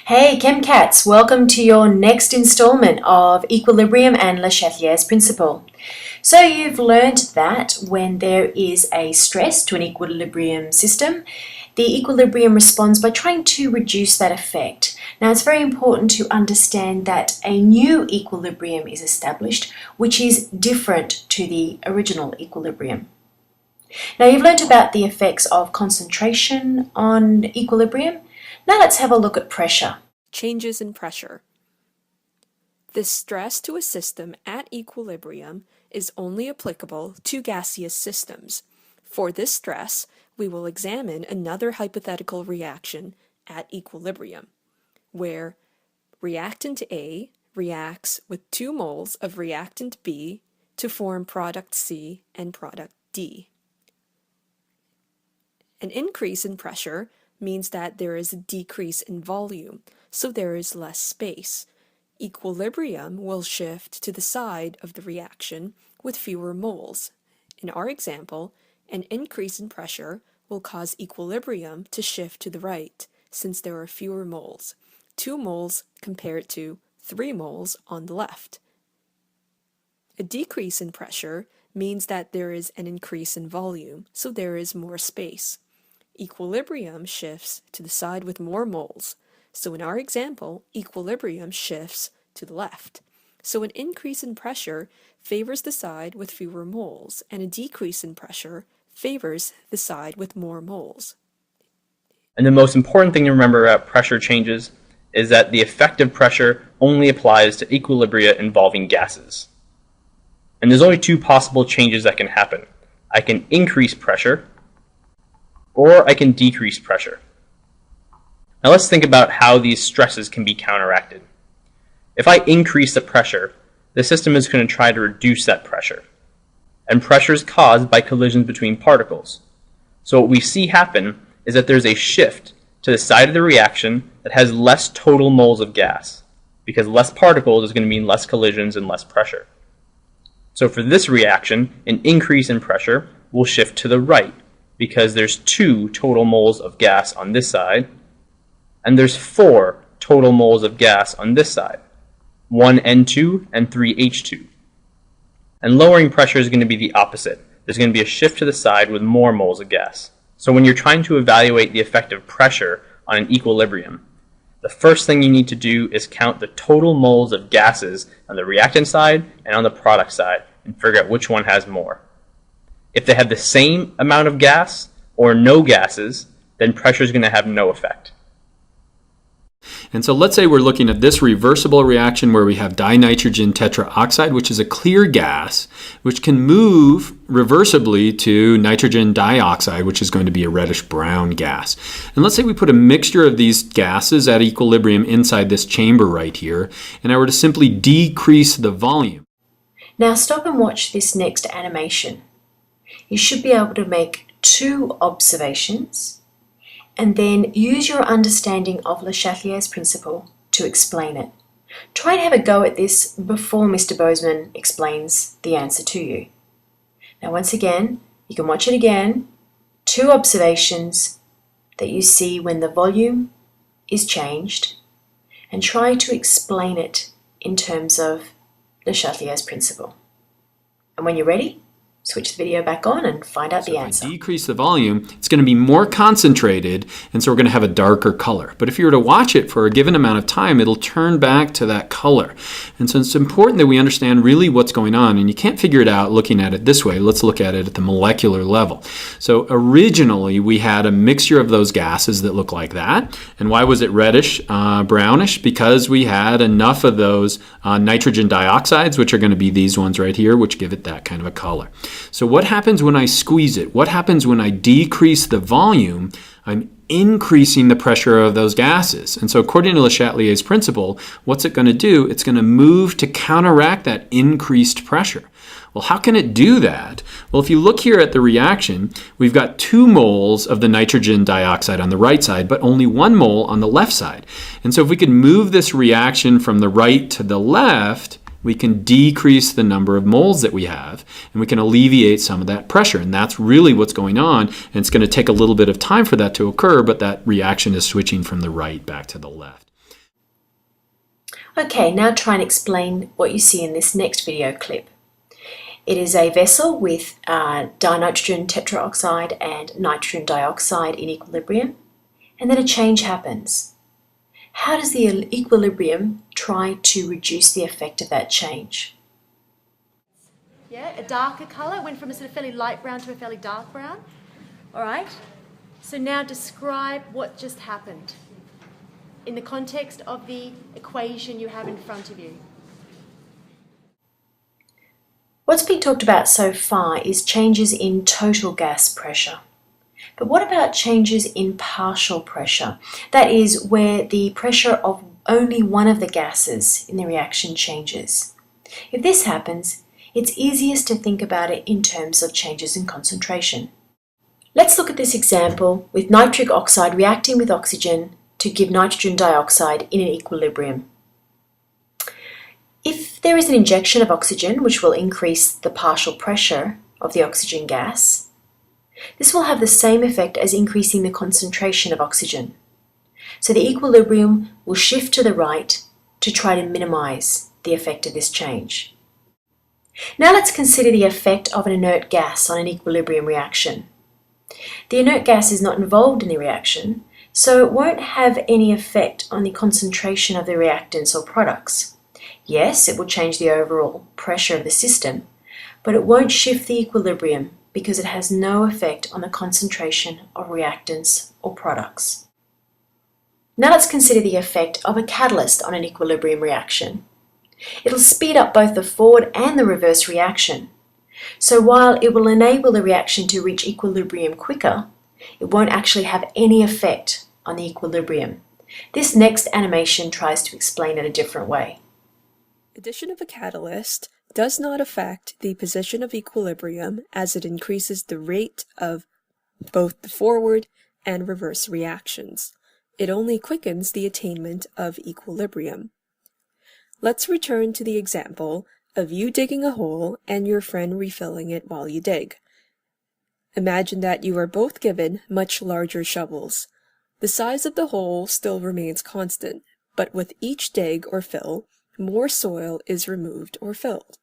Hey ChemCats, welcome to your next installment of Equilibrium and Le Chatelier's Principle. So you've learned that when there is a stress to an equilibrium system, the equilibrium responds by trying to reduce that effect. Now it's very important to understand that a new equilibrium is established, which is different to the original equilibrium. Now you've learned about the effects of concentration on equilibrium. Now let's have a look at pressure. Changes in pressure. The stress to a system at equilibrium is only applicable to gaseous systems. For this stress, we will examine another hypothetical reaction at equilibrium, where reactant A reacts with 2 moles of reactant B to form product C and product D. An increase in pressure means that there is a decrease in volume, so there is less space. Equilibrium will shift to the side of the reaction with fewer moles. In our example, an increase in pressure will cause equilibrium to shift to the right, since there are fewer moles, 2 moles compared to 3 moles on the left. A decrease in pressure means that there is an increase in volume, so there is more space. Equilibrium shifts to the side with more moles. So in our example, equilibrium shifts to the left. So an increase in pressure favors the side with fewer moles, and a decrease in pressure favors the side with more moles. And the most important thing to remember about pressure changes is that the effective pressure only applies to equilibria involving gases. And there's only 2 possible changes that can happen. I can increase pressure, or I can decrease pressure. Now let's think about how these stresses can be counteracted. If I increase the pressure, the system is going to try to reduce that pressure. And pressure is caused by collisions between particles. So what we see happen is that there's a shift to the side of the reaction that has less total moles of gas, because less particles is going to mean less collisions and less pressure. So for this reaction, an increase in pressure will shift to the right, because there's 2 total moles of gas on this side, and there's 4 total moles of gas on this side, 1 N2 and 3 H2. And lowering pressure is going to be the opposite. There's going to be a shift to the side with more moles of gas. So when you're trying to evaluate the effect of pressure on an equilibrium, the first thing you need to do is count the total moles of gases on the reactant side and on the product side and figure out which one has more. If they have the same amount of gas or no gases, then pressure is going to have no effect. And so let's say we're looking at this reversible reaction where we have dinitrogen tetraoxide, which is a clear gas, which can move reversibly to nitrogen dioxide, which is going to be a reddish-brown gas. And let's say we put a mixture of these gases at equilibrium inside this chamber right here, and I were to simply decrease the volume. Now stop and watch this next animation. You should be able to make 2 observations and then use your understanding of Le Chatelier's principle to explain it. Try and have a go at this before Mr. Bozeman explains the answer to you. Now once again, you can watch it again. 2 observations that you see when the volume is changed, and try to explain it in terms of Le Chatelier's principle. And when you're ready, switch the video back on and find out the answer. If I decrease the volume, it's going to be more concentrated, and so we're going to have a darker color. But if you were to watch it for a given amount of time, it'll turn back to that color. And so it's important that we understand really what's going on, and you can't figure it out looking at it this way. Let's look at it at the molecular level. So originally, we had a mixture of those gases that look like that. And why was it reddish, brownish? Because we had enough of those nitrogen dioxides, which are going to be these ones right here, which give it that kind of a color. So what happens when I squeeze it? What happens when I decrease the volume? I'm increasing the pressure of those gases. And so according to Le Chatelier's principle, what's it going to do? It's going to move to counteract that increased pressure. Well, how can it do that? Well, if you look here at the reaction, we've got 2 moles of the nitrogen dioxide on the right side, but only 1 mole on the left side. And so if we could move this reaction from the right to the left, we can decrease the number of moles that we have, and we can alleviate some of that pressure. And that's really what's going on. And it's going to take a little bit of time for that to occur, but that reaction is switching from the right back to the left. Okay, now try and explain what you see in this next video clip. It is a vessel with dinitrogen tetraoxide and nitrogen dioxide in equilibrium, and then a change happens. How does the equilibrium try to reduce the effect of that change? Yeah, a darker colour, went from a sort of fairly light brown to a fairly dark brown. All right, so now describe what just happened in the context of the equation you have in front of you. What's been talked about so far is changes in total gas pressure. But what about changes in partial pressure? That is where the pressure of only one of the gases in the reaction changes. If this happens, it's easiest to think about it in terms of changes in concentration. Let's look at this example with nitric oxide reacting with oxygen to give nitrogen dioxide in an equilibrium. If there is an injection of oxygen, which will increase the partial pressure of the oxygen gas, this will have the same effect as increasing the concentration of oxygen. So the equilibrium will shift to the right to try to minimize the effect of this change. Now let's consider the effect of an inert gas on an equilibrium reaction. The inert gas is not involved in the reaction, so it won't have any effect on the concentration of the reactants or products. Yes, it will change the overall pressure of the system, but it won't shift the equilibrium because it has no effect on the concentration of reactants or products. Now let's consider the effect of a catalyst on an equilibrium reaction. It'll speed up both the forward and the reverse reaction. So while it will enable the reaction to reach equilibrium quicker, it won't actually have any effect on the equilibrium. This next animation tries to explain it a different way. Addition of a catalyst does not affect the position of equilibrium as it increases the rate of both the forward and reverse reactions. It only quickens the attainment of equilibrium. Let's return to the example of you digging a hole and your friend refilling it while you dig. Imagine that you are both given much larger shovels. The size of the hole still remains constant, but with each dig or fill, more soil is removed or filled.